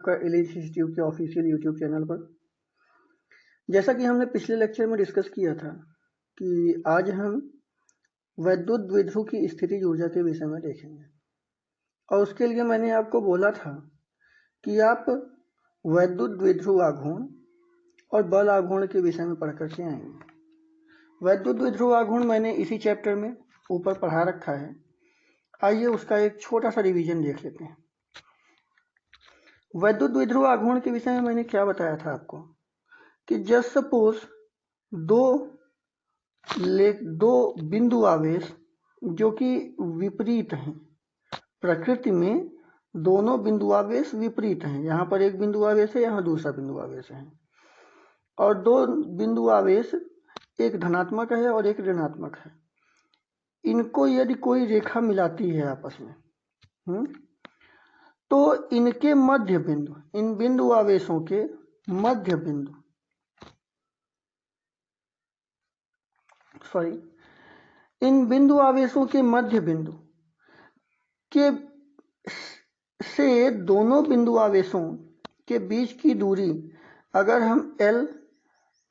आपका एलिज इंस्टीट्यूट के official YouTube channel पर। जैसा कि हमने पिछले लेक्चर में डिस्कस किया था कि आज हम वैद्युत द्विध्रुव की स्थितिज ऊर्जा के विषय में देखेंगे, और उसके लिए मैंने आपको बोला था कि आप वैद्युत द्विध्रुव आघूर्ण और बल आघूर्ण के विषय में पढ़ करके आएंगे। वैद्युत द्विध्रुव आघूर्ण मैंने इसी चैप्टर में ऊपर पढ़ा रखा है। आइए उसका एक छोटा सा रिवीजन देख लेते हैं। वैद्युत द्विध्रुव आघूर्ण के विषय में मैंने क्या बताया था आपको कि जस्ट सपोज दो बिंदु आवेश जो कि विपरीत हैं, प्रकृति में दोनों बिंदु आवेश विपरीत हैं। यहाँ पर एक बिंदु आवेश है, यहाँ दूसरा बिंदु आवेश है, और दो बिंदु आवेश एक धनात्मक है और एक ऋणात्मक है। इनको यदि कोई रेखा मिलाती है आपस में तो इनके मध्य बिंदु, इन बिंदु आवेशों के मध्य बिंदु, इन बिंदु आवेशों के मध्य बिंदु के से दोनों बिंदु आवेशों के बीच की दूरी अगर हम L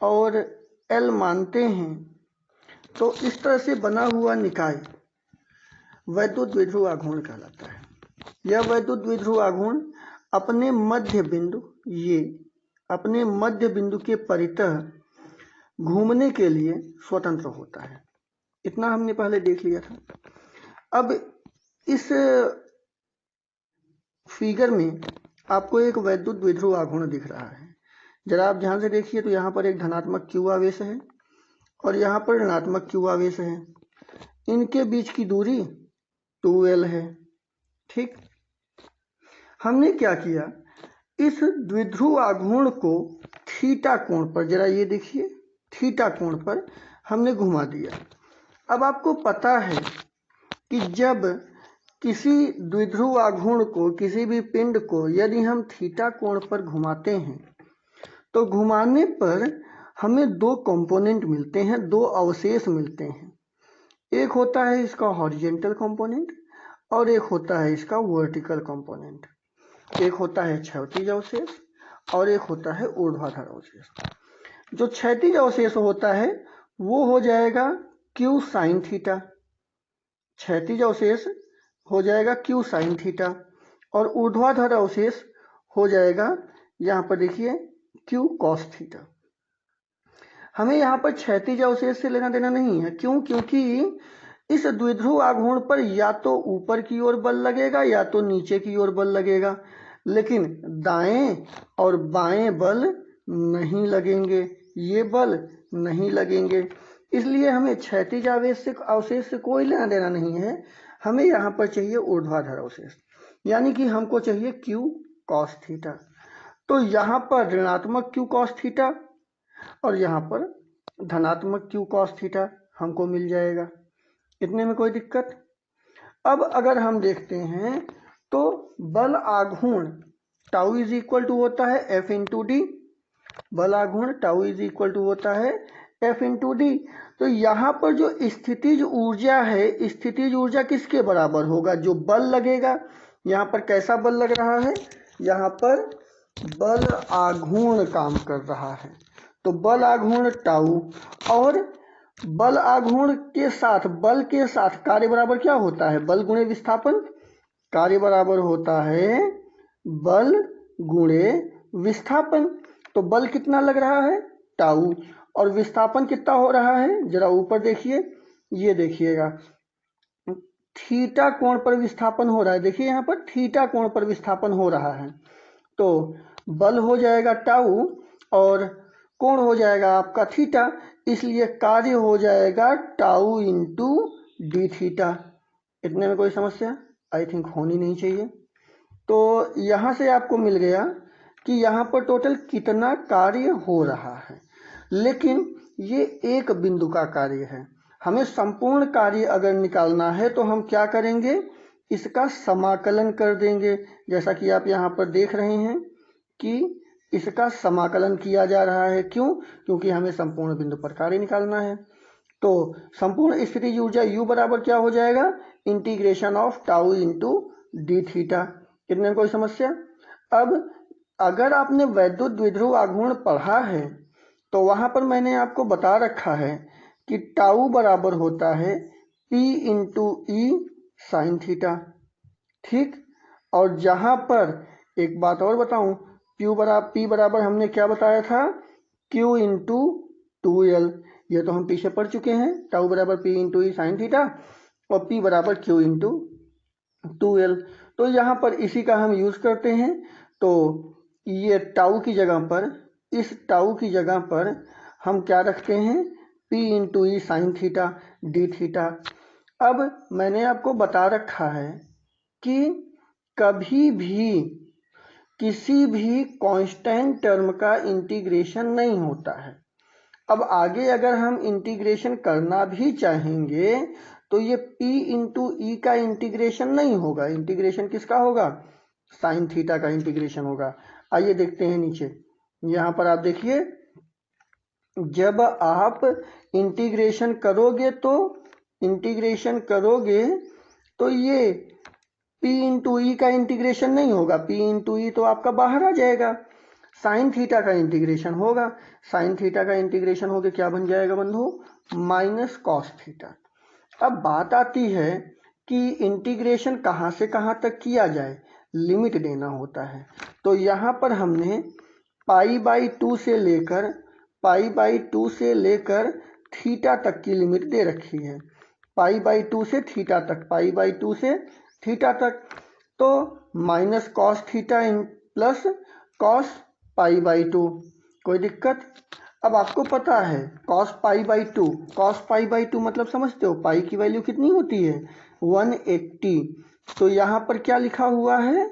और L मानते हैं तो इस तरह से बना हुआ निकाय वैद्युत द्विध्रुव आघूर्ण कहलाता है। यह वैद्युत द्विध्रुव आघूर्ण अपने मध्य बिंदु के परितः घूमने के लिए स्वतंत्र होता है। इतना हमने पहले देख लिया था। अब इस फिगर में आपको एक वैद्युत द्विध्रुव आघूर्ण दिख रहा है। जरा आप ध्यान से देखिए तो यहाँ पर एक धनात्मक Q आवेश है और यहाँ पर ऋणात्मक Q आवेश है। इनके बीच की दूरी 2L है। ठीक, हमने क्या किया, इस द्विध्रुव आघूर्ण को थीटा कोण पर, जरा ये देखिए, थीटा कोण पर हमने घुमा दिया। अब आपको पता है कि जब किसी द्विध्रुव आघूर्ण को, किसी भी पिंड को यदि हम थीटा कोण पर घुमाते हैं तो घुमाने पर हमें दो कंपोनेंट मिलते हैं, दो अवशेष मिलते हैं। एक होता है इसका हॉरिजेंटल कंपोनेंट और एक होता है इसका वर्टिकल कंपोनेंट। एक होता है क्षैतिज अवशेष और एक होता है ऊर्ध्वाधर अवशेष। जो क्षैतिज अवशेष होता है वो हो जाएगा Q साइन थीटा, क्षैतिज अवशेष हो जाएगा Q साइन थीटा, और ऊर्ध्वाधर अवशेष हो जाएगा, यहाँ पर देखिए, Q कॉस थीटा। हमें यहाँ पर क्षैतिज अवशेष से लेना देना नहीं है। क्यों? क्योंकि इस द्विध्रुव आघूर्ण पर या तो ऊपर की ओर बल लगेगा या तो नीचे की ओर बल लगेगा, लेकिन दाएं और बाएं बल नहीं लगेंगे, ये बल नहीं लगेंगे। इसलिए हमें क्षैतिज अवशेष से कोई लेना देना नहीं है। हमें यहाँ पर चाहिए ऊर्ध्वाधर अवशेष, यानी कि हमको चाहिए Q कॉस थीटा। तो यहाँ पर ऋणात्मक Q कॉस थीटा और यहाँ पर धनात्मक Q कॉस थीटा हमको मिल जाएगा। इतने में कोई दिक्कत? अब अगर हम देखते हैं तो बल आघूर्ण टाउ इज इक्वल टू होता है F इंटू डी। बल आघूर्ण टाउ इज इक्वल टू होता है F इंटू डी। तो यहाँ पर जो स्थितिज ऊर्जा है, स्थितिज ऊर्जा किसके बराबर होगा? जो बल लगेगा। यहाँ पर कैसा बल लग रहा है? यहाँ पर बल आघूर्ण काम कर रहा है। तो बल आघूर्ण टाउ और बल आघूर्ण के साथ, बल के साथ कार्य बराबर क्या होता है? बल गुणे विस्थापन। कार्य बराबर होता है बल गुणे विस्थापन। तो बल कितना लग रहा है? टाउ, और विस्थापन कितना हो रहा है? जरा ऊपर देखिए, ये देखिएगा, थीटा कोण पर विस्थापन हो रहा है। देखिए यहाँ पर थीटा कोण पर विस्थापन हो रहा है। तो बल हो जाएगा टाउ और कोण हो जाएगा आपका थीटा, इसलिए कार्य हो जाएगा टाउ इंटू डी थीटा। इतने में कोई समस्या आई थिंक होनी नहीं चाहिए। तो यहाँ से आपको मिल गया कि यहाँ पर टोटल कितना कार्य हो रहा है, लेकिन ये एक बिंदु का कार्य है। हमें संपूर्ण कार्य अगर निकालना है तो हम क्या करेंगे? इसका समाकलन कर देंगे। जैसा कि आप यहाँ पर देख रहे हैं कि इसका समाकलन किया जा रहा है। क्यों? क्योंकि हमें संपूर्ण बिंदु पर कार्य निकालना है। तो संपूर्ण स्थितिज ऊर्जा U बराबर क्या हो जाएगा? Integration of tau into D theta. कितने में कोई समस्या? अब अगर आपने वैद्युत द्विध्रुव आघूर्ण पढ़ा है तो वहां पर मैंने आपको बता रखा है कि टाउ बराबर होता है P इंटू ई साइन थीटा, ठीक। और जहां पर एक बात और बताऊं, P बराबर हमने क्या बताया था, Q इंटू 2L। ये तो हम पीछे पढ़ चुके हैं, टाउ बराबर P इंटू ई साइन थीटा और P बराबर Q इंटू 2L। तो यहाँ पर इसी का हम यूज करते हैं। तो ये टाउ की जगह पर, इस टाउ की जगह पर हम क्या रखते हैं, P इंटू ई साइन थीटा डी थीटा। अब मैंने आपको बता रखा है कि कभी भी किसी भी कांस्टेंट टर्म का इंटीग्रेशन नहीं होता है। अब आगे अगर हम इंटीग्रेशन करना भी चाहेंगे तो ये P इंटू ई का इंटीग्रेशन नहीं होगा। इंटीग्रेशन किसका होगा, साइन थीटा का इंटीग्रेशन होगा। आइए देखते हैं नीचे, यहाँ पर आप देखिए, जब आप इंटीग्रेशन करोगे तो ये P इंटू ई का इंटीग्रेशन नहीं होगा। P इंटू ई तो आपका बाहर आ जाएगा, साइन थीटा का इंटीग्रेशन होगा। साइन थीटा का इंटीग्रेशन होकर क्या बन जाएगा बंधु, माइनस कॉस थीटा। अब बात आती है कि इंटीग्रेशन कहाँ से कहाँ तक किया जाए, लिमिट देना होता है। तो यहाँ पर हमने π/2 से लेकर थीटा तक की लिमिट दे रखी है। π/2 से थीटा तक, π/2 से थीटा तक। तो minus cos theta plus cos π/2, कोई दिक्कत। अब आपको पता है cos π/2 मतलब समझते हो, पाई की वैल्यू कितनी होती है, 180। तो यहाँ पर क्या लिखा हुआ है,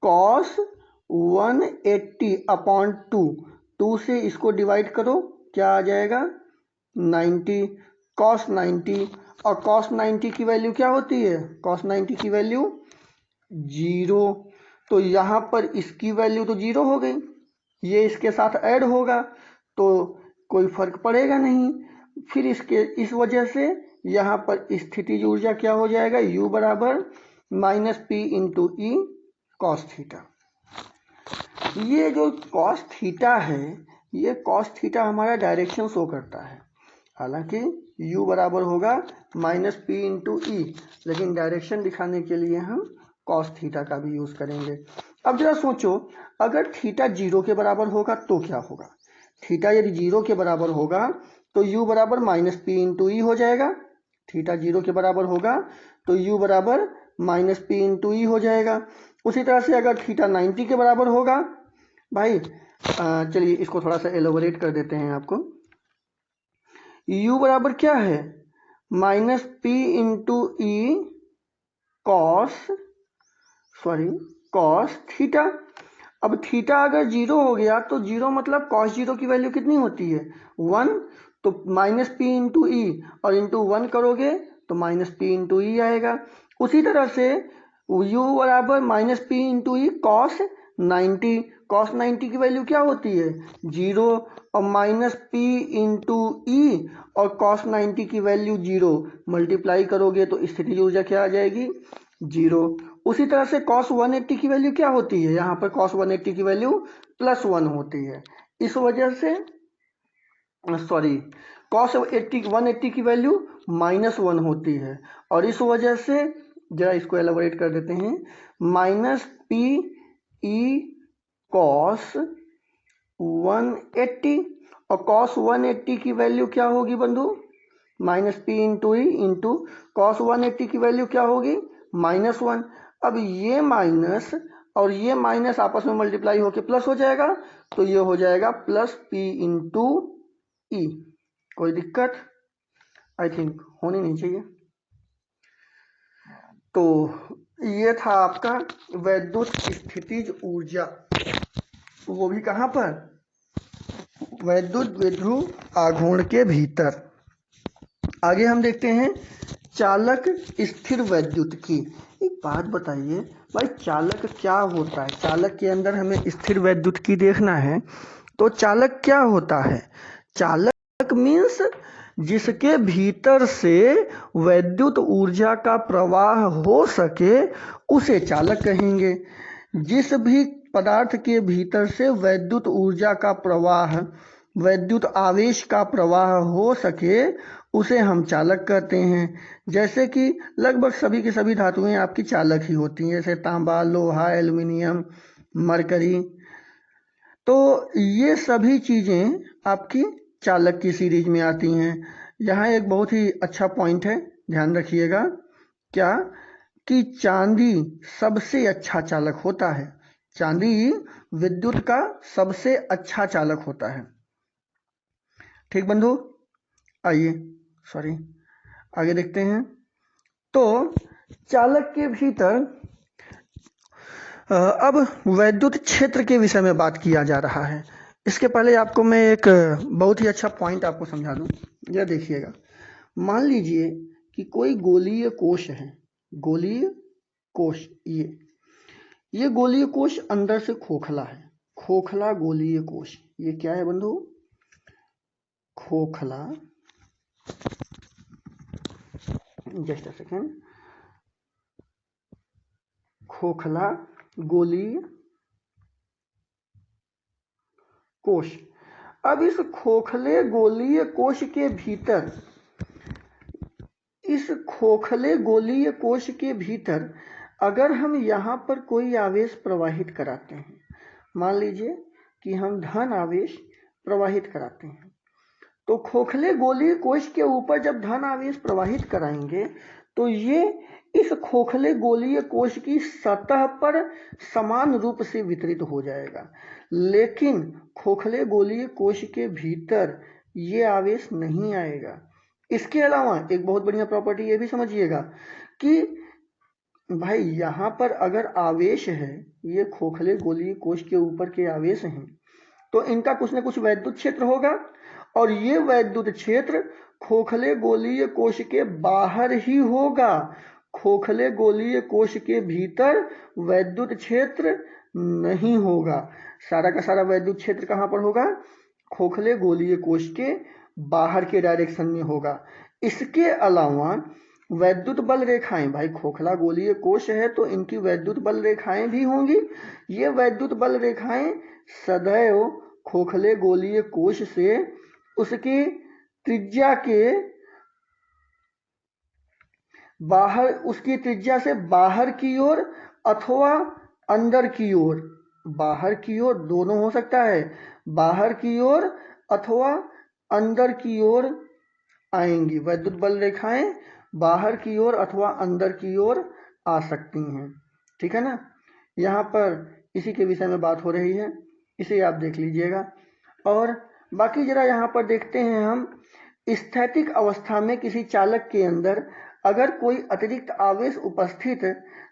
cos 180 अपॉन 2 से इसको डिवाइड करो, क्या आ जाएगा 90, cos 90। और cos 90 की वैल्यू क्या होती है, cos 90 की वैल्यू 0। तो यहाँ पर इसकी वैल्यू तो 0 हो गई, ये इसके साथ ऐड होगा तो कोई फर्क पड़ेगा नहीं। फिर इस वजह से यहाँ पर स्थितिज ऊर्जा क्या हो जाएगा, U बराबर minus P into E cos theta. ये जो कॉस थीटा है, ये कॉस थीटा हमारा डायरेक्शन शो करता है। हालांकि U बराबर होगा माइनस P इंटू ई, लेकिन डायरेक्शन दिखाने के लिए हम कॉस थीटा का भी यूज करेंगे। अब जरा सोचो, अगर थीटा 0 के बराबर होगा तो क्या होगा। थीटा यदि 0 के बराबर होगा तो U बराबर माइनस P इंटू ई हो जाएगा। थीटा 0 के बराबर होगा तो U बराबर माइनस P इंटू ई हो जाएगा। उसी तरह से अगर थीटा 90 के बराबर होगा, भाई चलिए इसको थोड़ा सा एलोबरेट कर देते हैं आपको। U बराबर क्या है, minus P into E cos theta. अब थीटा अगर 0 हो गया तो 0 मतलब cos 0 की वैल्यू कितनी होती है, 1। तो माइनस P इंटू ई और इंटू 1 करोगे तो माइनस P इंटू ई आएगा। उसी तरह से U बराबर minus P into E cos 90 की वैल्यू क्या होती है, 0। और माइनस P इंटू ई और cos 90 की वैल्यू 0 मल्टीप्लाई करोगे तो स्थितिज ऊर्जा क्या आ जाएगी, 0। उसी तरह से cos 180 की वैल्यू क्या होती है, यहाँ पर cos 180 की वैल्यू +1 होती है। इस वजह से cos 180 की वैल्यू -1 होती है। और इस वजह से जरा इसको एलाबोरेट कर देते हैं, माइनस P ई cos 180 और cos 180 की वैल्यू क्या होगी बंधु, minus P into E into cos 180 की वैल्यू क्या होगी, -1। अब ये माइनस और ये माइनस आपस में मल्टीप्लाई होके प्लस हो जाएगा, तो ये हो जाएगा प्लस P इंटू ई। कोई दिक्कत आई थिंक होनी नहीं चाहिए। तो ये था आपका वैद्युत स्थितिज ऊर्जा, वो भी कहाँ पर, वैद्युत द्विध्रुव आघूर्ण के भीतर। आगे हम देखते हैं चालक स्थिर वैद्युत की। एक बात बताइए भाई, चालक क्या होता है, चालक के अंदर हमें स्थिर वैद्युत की देखना है तो चालक क्या होता है। चालक मीन्स जिसके भीतर से वैद्युत ऊर्जा का प्रवाह हो सके उसे चालक कहेंगे। जिस भी पदार्थ के भीतर से वैद्युत ऊर्जा का प्रवाह, वैद्युत आवेश का प्रवाह हो सके उसे हम चालक कहते हैं। जैसे कि लगभग सभी की सभी धातुएं आपकी चालक ही होती हैं, जैसे तांबा, लोहा, एल्युमिनियम, मरकरी। तो ये सभी चीज़ें आपकी चालक की सीरीज में आती हैं। यहाँ एक बहुत ही अच्छा पॉइंट है, ध्यान रखिएगा, क्या कि चांदी सबसे अच्छा चालक होता है। चांदी विद्युत का सबसे अच्छा चालक होता है। ठीक बंधु, आइए आगे देखते हैं। तो चालक के भीतर अब वैद्युत क्षेत्र के विषय में बात किया जा रहा है। इसके पहले आपको मैं एक बहुत ही अच्छा पॉइंट आपको समझा दूं। यह देखिएगा, मान लीजिए कि कोई गोलीय कोश है, गोलीय कोश, ये गोलीय कोश अंदर से खोखला है, खोखला गोलीय कोश। ये क्या है बंधु? खोखला, जस्ट अ सेकेंड, खोखला गोलीय कोश। अब इस खोखले गोलीय कोश के भीतर, इस खोखले गोलीय कोश के भीतर अगर हम यहाँ पर कोई आवेश प्रवाहित कराते हैं, मान लीजिए कि हम धन आवेश प्रवाहित कराते हैं, तो खोखले गोलीय कोश के ऊपर जब धन आवेश प्रवाहित कराएंगे तो ये इस खोखले गोलीय कोश की सतह पर समान रूप से वितरित हो जाएगा। लेकिन खोखले गोलीय कोश के भीतर ये आवेश नहीं आएगा। इसके अलावा एक बहुत बढ़िया प्रॉपर्टी ये भी समझिएगा कि भाई यहाँ पर अगर आवेश है, ये खोखले गोलीय कोश के ऊपर के आवेश हैं, तो इनका कुछ न कुछ वैद्युत क्षेत्र होगा, और ये वैद्युत क्षेत्र खोखले गोलीय कोश के बाहर ही होगा। खोखले गोलीय कोश के भीतर वैद्युत क्षेत्र नहीं होगा। सारा का सारा वैद्युत क्षेत्र कहाँ पर होगा? खोखले गोलीय कोश के बाहर के डायरेक्शन में होगा। इसके अलावा वैद्युत बल रेखाएं, भाई खोखला गोलीय कोश है तो इनकी वैद्युत बल रेखाएं भी होंगी। ये वैद्युत बल रेखाएं सदैव खोखले गोलीय कोश से उसकी त्रिज्या के बाहर, उसकी त्रिज्या से बाहर की ओर अथवा अंदर की ओर, बाहर की ओर दोनों हो सकता है, बाहर की ओर अथवा अंदर की ओर आएंगी। वैद्युत बल रेखाएं बाहर की ओर अथवा अंदर की ओर आ सकती हैं। ठीक है ना? यहाँ पर इसी के विषय में बात हो रही है, इसे आप देख लीजिएगा। और बाकी जरा यहाँ पर देखते हैं हम, स्थैतिक अवस्था में किसी चालक के अंदर अगर कोई अतिरिक्त आवेश उपस्थित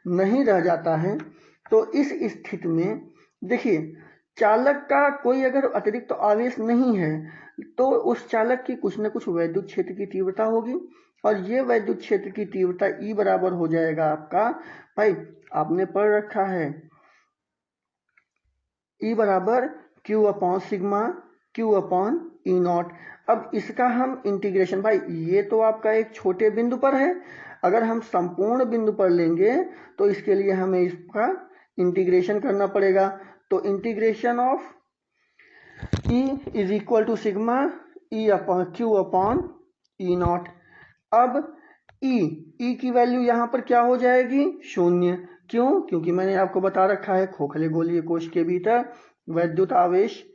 नहीं रह जाता है तो इस स्थिति में देखिए, चालक का कोई अगर अतिरिक्त आवेश नहीं है तो उस चालक की कुछ न कुछ वैद्युत क्षेत्र की तीव्रता होगी, और ये वैद्युत क्षेत्र की तीव्रता E बराबर हो जाएगा आपका, भाई आपने पढ़ रखा है, E बराबर Q upon sigma Q upon E naught. अब इसका हम इंटीग्रेशन, भाई ये तो आपका एक छोटे बिंदु पर है, अगर हम संपूर्ण बिंदु पर लेंगे तो इसके लिए हमें इसका इंटीग्रेशन करना पड़ेगा। तो integration of E is equal to sigma E upon Q upon E naught. अब E की वैल्यू यहाँ पर क्या हो जाएगी? 0। क्यों? क्योंकि मैंने आपको बता रखा है खोखले गोलीय कोश के भीतर वैद्युत आवेश,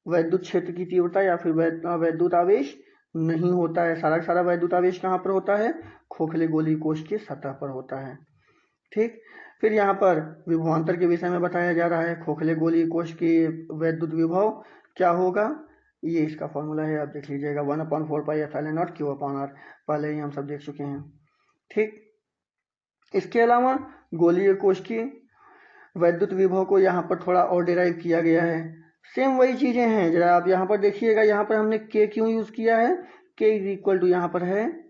वैद्युत क्षेत्र की तीव्रता या फिर वैद्युत आवेश नहीं होता है। सारा सारा वैद्युत आवेश कहाँ पर होता है? खोखले गोलीय कोश के सतह पर होता है। ठीक, फिर यहाँ पर विभवांतर के विषय में बताया जा रहा है। खोखले गोलीय कोश की वैद्युत विभव क्या होगा, ये इसका फॉर्मूला है, आप देख लीजिएगा, 1/4πε0 Q अपॉन R, पहले ही हम सब देख चुके हैं। ठीक, इसके अलावा गोलीय कोश की वैद्युत विभव को यहाँ पर थोड़ा और डिराइव किया गया है। सेम वही चीजें हैं, जरा आप यहाँ पर देखिएगा, यहाँ पर हमने K क्यों यूज किया है? K इज इक्वल टू यहाँ पर है,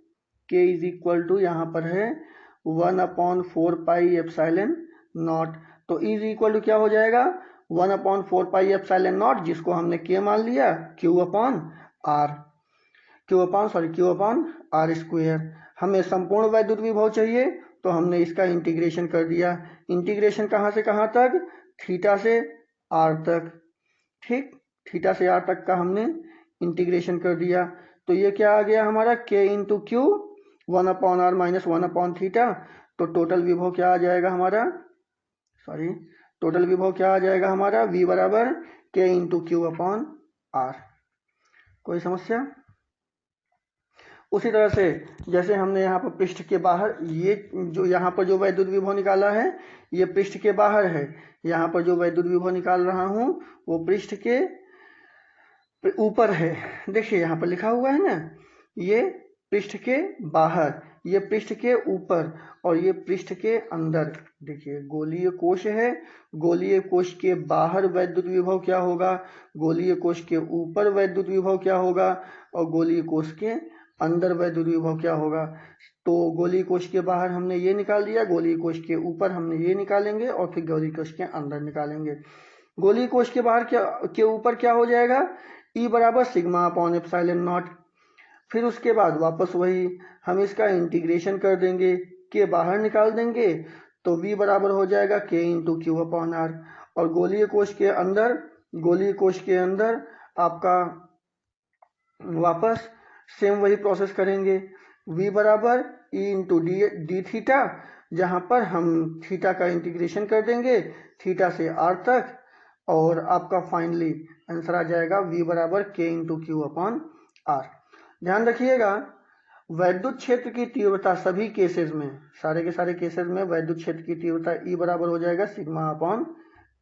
K इज इक्वल टू यहाँ पर है 1/4πε0। तो इज इक्वल टू क्या हो जाएगा? 1/4πε0, जिसको हमने K मान लिया, Q अपॉन R स्क्वायर। हमें संपूर्ण वैद्युत विभव चाहिए तो हमने इसका इंटीग्रेशन कर दिया। इंटीग्रेशन कहाँ से कहाँ तक? थीटा से आर तक। ठीक, थीटा से आर तक का हमने इंटीग्रेशन कर दिया। तो ये क्या आ गया हमारा k into q 1/r minus 1/थीटा। तो टोटल विभव क्या आ जाएगा हमारा, टोटल विभव क्या आ जाएगा हमारा, v बराबर k into Q upon R. कोई समस्या? उसी तरह से जैसे हमने यहाँ पर पृष्ठ के बाहर, ये जो यहाँ पर जो वैद्युत विभव निकाला है ये पृष्ठ के बाहर है। यहाँ पर जो वैद्युत विभव निकाल रहा हूँ वो पृष्ठ के ऊपर है। देखिए यहाँ पर लिखा हुआ है ना, ये पृष्ठ के बाहर, ये पृष्ठ के ऊपर और ये पृष्ठ के अंदर। देखिए गोलीय कोश है, गोलीय कोश के बाहर वैद्युत विभव क्या होगा, गोलीय कोश के ऊपर वैद्युत विभव क्या होगा, और गोलीय कोश के अंदर वैद्युत विभव क्या होगा। तो गोलीय कोश के बाहर हमने ये निकाल दिया, गोलीय कोश के ऊपर हमने ये निकालेंगे और फिर गोलीय कोश के अंदर निकालेंगे। गोलीय कोश के बाहर क्या, के ऊपर क्या हो जाएगा, E बराबर सिग्मा अपॉन एप्सिलॉन नॉट। फिर उसके बाद वापस वही हम इसका इंटीग्रेशन कर देंगे, के बाहर निकाल देंगे तो V बराबर हो जाएगा k into Q upon R. और गोलीय कोश के अंदर, गोलीय कोश के अंदर आपका वापस सेम वही प्रोसेस करेंगे, V बराबर E इंटू डी थीटा, जहाँ पर हम थीटा का इंटीग्रेशन कर देंगे थीटा से r तक, और आपका फाइनली आंसर आ जाएगा V बराबर k into Q upon R. ध्यान रखिएगा वैद्युत क्षेत्र की तीव्रता सभी केसेस में, सारे के सारे केसेस में वैद्युत क्षेत्र की तीव्रता E बराबर हो जाएगा सिग्मा अपॉन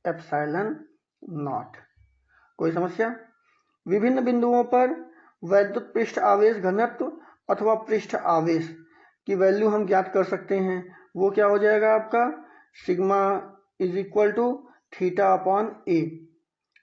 एप्सिलॉन नॉट। कोई समस्या? विभिन्न बिंदुओं पर वैद्युत पृष्ठ आवेश घनत्व अथवा पृष्ठ आवेश की वैल्यू हम ज्ञात कर सकते हैं। वो क्या हो जाएगा आपका, sigma is equal to theta upon a.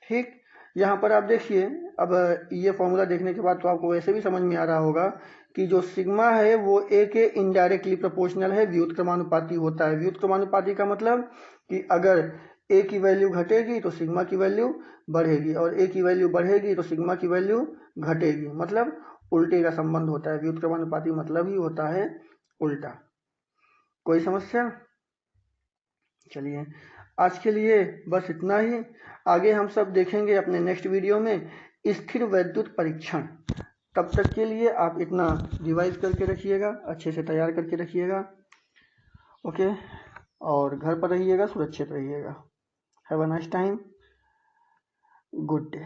ठीक, यहाँ पर आप देखिए, अब ये फॉर्मूला देखने के बाद तो आपको वैसे भी समझ में आ रहा होगा कि जो सिग्मा है वो ए के इनडायरेक्टली प्रोपोर्शनल है, व्युत्क्रमानुपाती होता है। व्युत्क्रमानुपाती का मतलब कि अगर ए की वैल्यू घटेगी तो सिग्मा की वैल्यू बढ़ेगी, और ए की वैल्यू बढ़ेगी तो सिग्मा की वैल्यू घटेगी, मतलब उल्टे का संबंध होता है। व्युत्क्रमानुपाती मतलब ही होता है उल्टा। कोई समस्या? चलिए आज के लिए बस इतना ही। आगे हम सब देखेंगे अपने नेक्स्ट वीडियो में स्थिर वैद्युत परीक्षण। तब तक के लिए आप इतना रिवाइज करके रखिएगा, अच्छे से तैयार करके रखिएगा। ओके, और घर पर रहिएगा, सुरक्षित रहिएगा। Have a nice time, good day.